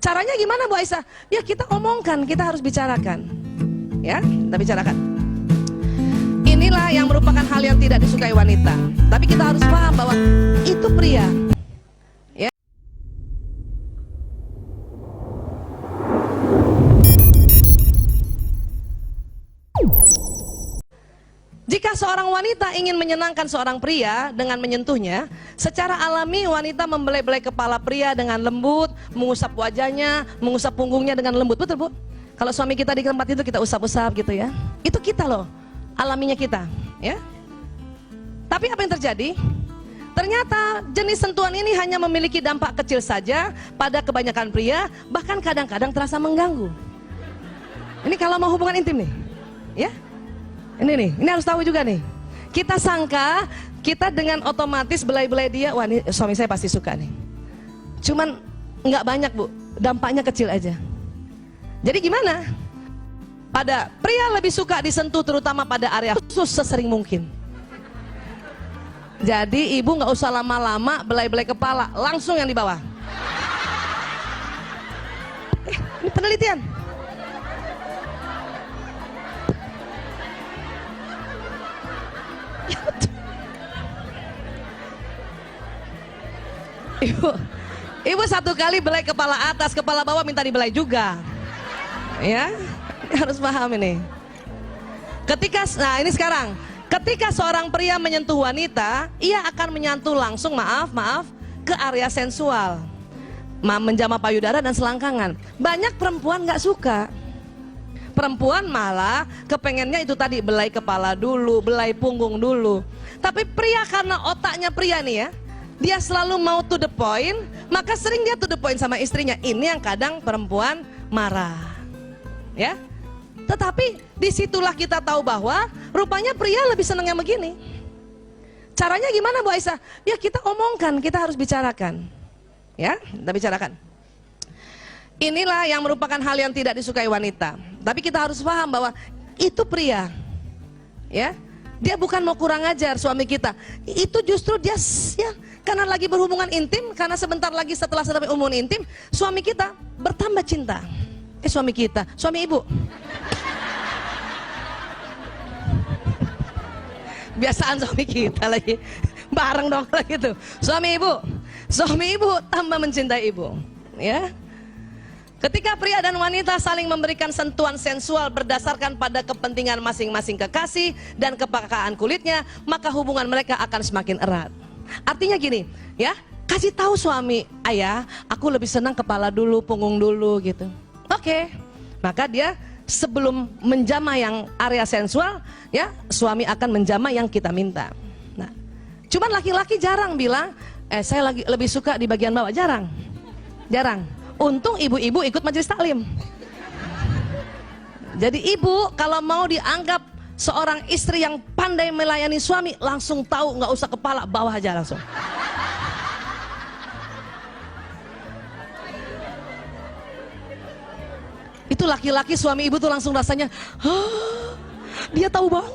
Caranya gimana Bu Aisyah? Ya kita omongkan, kita harus bicarakan. Ya, kita bicarakan. Inilah yang merupakan hal yang tidak disukai wanita. Tapi kita harus paham bahwa itu pria. Ya. Jika seorang wanita ingin menyenangkan seorang pria dengan menyentuhnya, secara alami wanita membelai-belai kepala pria dengan lembut, mengusap wajahnya, mengusap punggungnya dengan lembut. Betul Bu? Kalau suami kita di tempat itu kita usap-usap gitu ya. Itu kita loh, alaminya kita, ya. Tapi apa yang terjadi? Ternyata jenis sentuhan ini hanya memiliki dampak kecil saja pada kebanyakan pria, bahkan kadang-kadang terasa mengganggu. Ini kalau mau hubungan intim nih, ya. Ini harus tahu juga nih. Kita sangka kita dengan otomatis belai-belai dia, wah ini suami saya pasti suka nih. Cuman nggak banyak Bu, dampaknya kecil aja. Jadi gimana? Pada pria lebih suka disentuh terutama pada area khusus sesering mungkin. Jadi ibu nggak usah lama-lama belai-belai kepala, langsung yang di bawah. Ini penelitian. Ibu satu kali belai kepala atas, kepala bawah minta dibelai juga. Ya, harus paham ini. Nah ini sekarang, ketika seorang pria menyentuh wanita, ia akan menyentuh langsung, maaf, ke area sensual, menjamah payudara dan selangkangan. Banyak perempuan nggak suka. Perempuan malah kepengennya itu tadi, belai kepala dulu, belai punggung dulu. Tapi pria karena otaknya pria nih ya, dia selalu mau to the point, maka sering dia to the point sama istrinya. Ini yang kadang perempuan marah, ya. Tetapi disitulah kita tahu bahwa rupanya pria lebih senang yang begini. Caranya gimana Bu Aisyah? Ya kita omongkan, kita harus bicarakan, ya, kita bicarakan. Inilah yang merupakan hal yang tidak disukai wanita. Tapi kita harus paham bahwa itu pria, ya. Dia bukan mau kurang ajar suami kita. Itu justru dia, ya, karena lagi berhubungan intim, karena sebentar lagi setelah selesai hubungan intim, suami kita bertambah cinta. Suami kita, suami ibu. Biasaan suami kita lagi, bareng dong lagi tuh. Suami ibu tambah mencintai ibu, ya. Ketika pria dan wanita saling memberikan sentuhan sensual berdasarkan pada kepentingan masing-masing kekasih dan kepekaan kulitnya, maka hubungan mereka akan semakin erat. Artinya gini, ya, kasih tahu suami, ayah, aku lebih senang kepala dulu, punggung dulu gitu. Oke, maka dia sebelum menjamah yang area sensual, ya, suami akan menjamah yang kita minta. Nah, cuman laki-laki jarang bilang, saya lebih suka di bagian bawah, jarang. Untung ibu-ibu ikut majelis taklim. Jadi ibu kalau mau dianggap seorang istri yang pandai melayani suami, langsung tahu, nggak usah kepala, bawah aja langsung. Itu laki-laki suami ibu tuh langsung rasanya, dia tahu banget.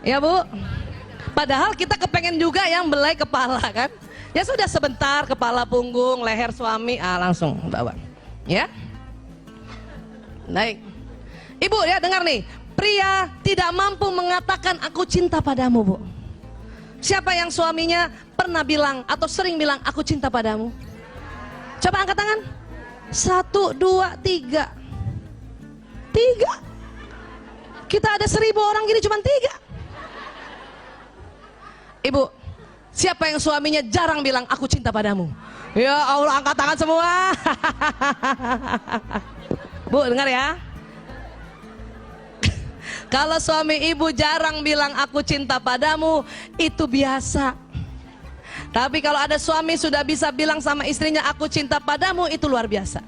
Ya Bu, padahal kita kepengen juga yang belai kepala kan. Ya sudah sebentar, kepala, punggung, leher suami, langsung bawa, ya. Baik, ibu ya dengar nih, pria tidak mampu mengatakan aku cinta padamu Bu. Siapa yang suaminya pernah bilang atau sering bilang aku cinta padamu? Coba angkat tangan. 1, 2, 3. 3. Kita ada 1000 orang gini cuma 3. Ibu, siapa yang suaminya jarang bilang aku cinta padamu? Ya Allah, angkat tangan semua. Bu, dengar ya. Kalau suami ibu jarang bilang aku cinta padamu, itu biasa. Tapi kalau ada suami sudah bisa bilang sama istrinya aku cinta padamu, itu luar biasa.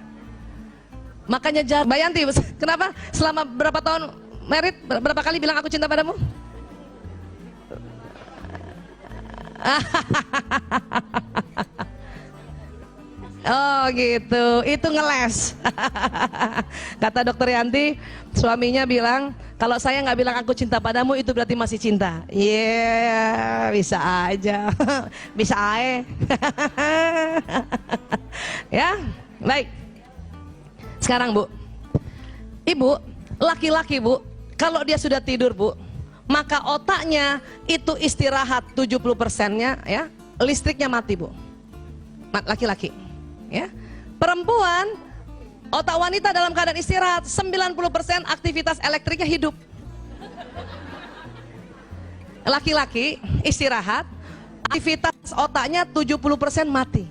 Makanya Bayanti, kenapa selama berapa tahun married, berapa kali bilang aku cinta padamu? Oh gitu, itu ngeles. Kata dokter Yanti, suaminya bilang, kalau saya nggak bilang aku cinta padamu itu berarti masih cinta. Iya, bisa aja, bisa aja. Ya, baik. Sekarang Bu, Ibu, laki-laki Bu, kalau dia sudah tidur Bu, maka otaknya itu istirahat 70%-nya ya, listriknya mati Bu. Laki-laki. Ya. Perempuan, otak wanita dalam keadaan istirahat, 90% aktivitas elektriknya hidup. Laki-laki istirahat, aktivitas otaknya 70% mati.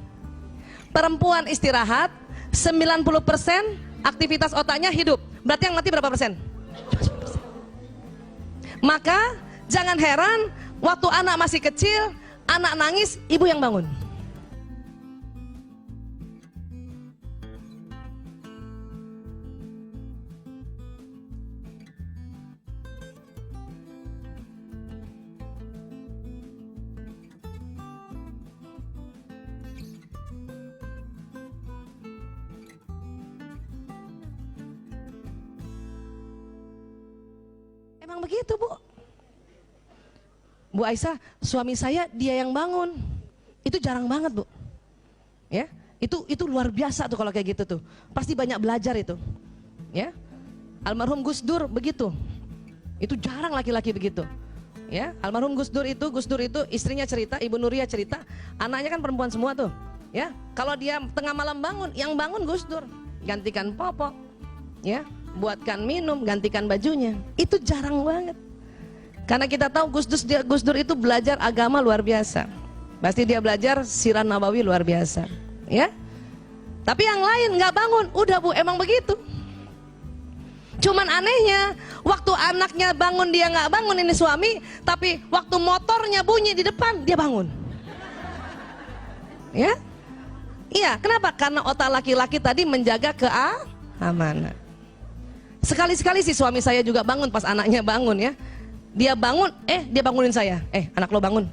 Perempuan istirahat, 90% aktivitas otaknya hidup. Berarti yang mati berapa persen? Maka jangan heran waktu anak masih kecil, anak nangis, ibu yang bangun. Emang begitu Bu. Bu Aisyah, suami saya dia yang bangun. Itu jarang banget Bu. Ya, itu luar biasa tuh kalau kayak gitu tuh. Pasti banyak belajar itu. Ya. Almarhum Gus Dur begitu. Itu jarang laki-laki begitu. Ya, almarhum Gus Dur itu istrinya cerita, Ibu Nuria cerita, anaknya kan perempuan semua tuh. Ya, kalau dia tengah malam bangun, yang bangun Gus Dur, gantikan popok. Ya, buatkan minum, gantikan bajunya. Itu jarang banget. Karena kita tahu Gus Dur itu belajar agama luar biasa. Pasti dia belajar Sirah Nabawi luar biasa, ya. Tapi yang lain nggak bangun, udah Bu, emang begitu. Cuman anehnya, waktu anaknya bangun dia nggak bangun, ini suami, tapi waktu motornya bunyi di depan dia bangun. Ya, iya. Kenapa? Karena otak laki-laki tadi menjaga keamanan. Sekali-sekali si suami saya juga bangun pas anaknya bangun ya. Dia bangun, dia bangunin saya. Anak lo bangun.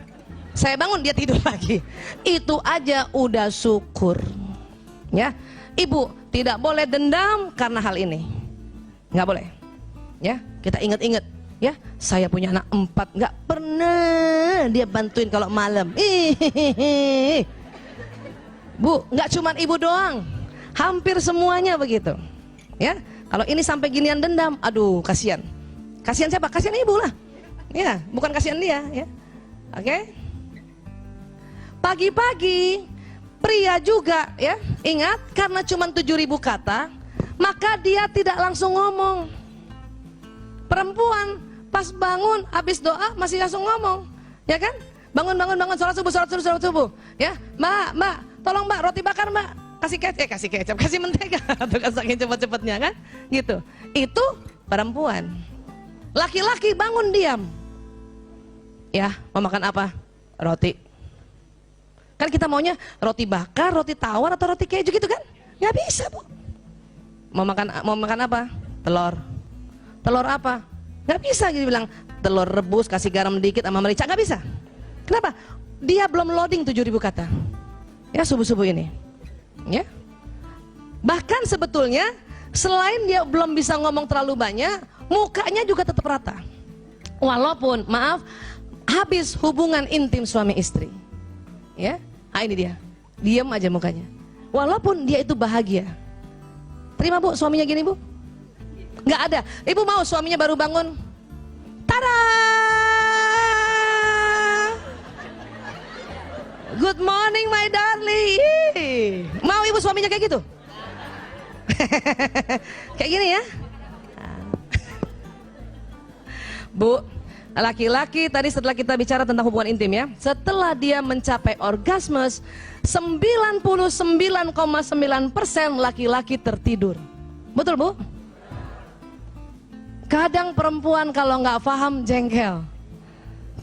Saya bangun, dia tidur lagi. Itu aja udah syukur. Ya, Ibu tidak boleh dendam karena hal ini. Nggak boleh. Ya, kita ingat-ingat. Ya, saya punya anak 4, nggak pernah dia bantuin kalau malam. Bu, nggak cuman Ibu doang. Hampir semuanya begitu. Ya, kalau ini sampai ginian dendam, aduh kasihan. Kasihan siapa? Kasihan Ibu lah. Ya, bukan kasihan dia. Ya, oke. Pagi-pagi pria juga ya, ingat karena cuma 7.000 kata, maka dia tidak langsung ngomong. Perempuan pas bangun habis doa masih langsung ngomong, ya kan? Bangun sholat subuh. Ya, Mbak, tolong Mbak roti bakar Mbak, kasih kecap, kasih mentega, atau saking cepet-cepetnya kan? Gitu. Itu perempuan. Laki-laki bangun diam. Ya, mau makan apa? Roti. Kan kita maunya roti bakar, roti tawar atau roti keju gitu kan? Nggak bisa Bu. Mau makan apa? Telur. Telur apa? Nggak bisa gitu bilang. Telur rebus kasih garam dikit sama merica, nggak bisa. Kenapa? Dia belum loading 7.000 kata. Ya, subuh-subuh ini. Ya. Bahkan sebetulnya selain dia belum bisa ngomong terlalu banyak, mukanya juga tetap rata. Walaupun maaf habis hubungan intim suami istri. Ya. Ini dia. Diam aja mukanya. Walaupun dia itu bahagia. Terima Bu, suaminya gini Bu? Nggak ada. Ibu mau suaminya baru bangun, tada! Good morning my darling. Mau ibu suaminya kayak gitu? Kayak gini ya? Bu, laki-laki tadi setelah kita bicara tentang hubungan intim ya, setelah dia mencapai orgasme, 99,9% laki-laki tertidur. Betul Bu? Kadang perempuan kalau nggak paham jengkel,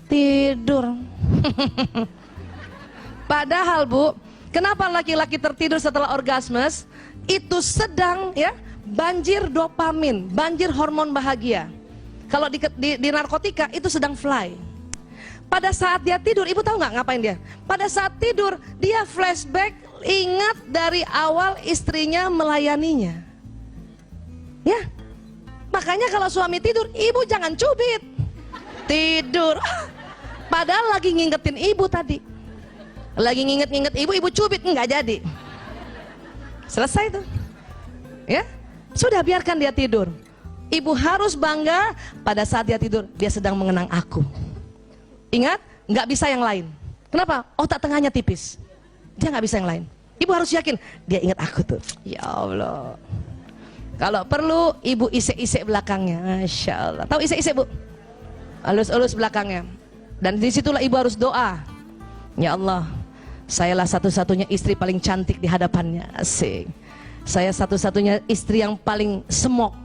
tidur. Padahal Bu, kenapa laki-laki tertidur setelah orgasme? Itu sedang ya banjir dopamin, banjir hormon bahagia. Kalau di narkotika itu sedang fly. Pada saat dia tidur, ibu tahu nggak ngapain dia? Pada saat tidur, dia flashback, ingat dari awal istrinya melayaninya. Ya, makanya kalau suami tidur, ibu jangan cubit. Tidur, padahal lagi ngingetin ibu tadi. Lagi nginget-nginget ibu, ibu cubit, nggak jadi. Selesai tuh. Ya, sudah biarkan dia tidur. Ibu harus bangga pada saat dia tidur, dia sedang mengenang aku. Ingat, nggak bisa yang lain. Kenapa? Otak tengahnya tipis. Dia nggak bisa yang lain. Ibu harus yakin, dia ingat aku tuh. Ya Allah. Kalau perlu, ibu isek-isek belakangnya. Masya Allah. Tahu isek-isek, Bu? Elus-elus belakangnya. Dan disitulah ibu harus doa. Ya Allah, sayalah satu-satunya istri paling cantik di hadapannya. Asik. Saya satu-satunya istri yang paling semok.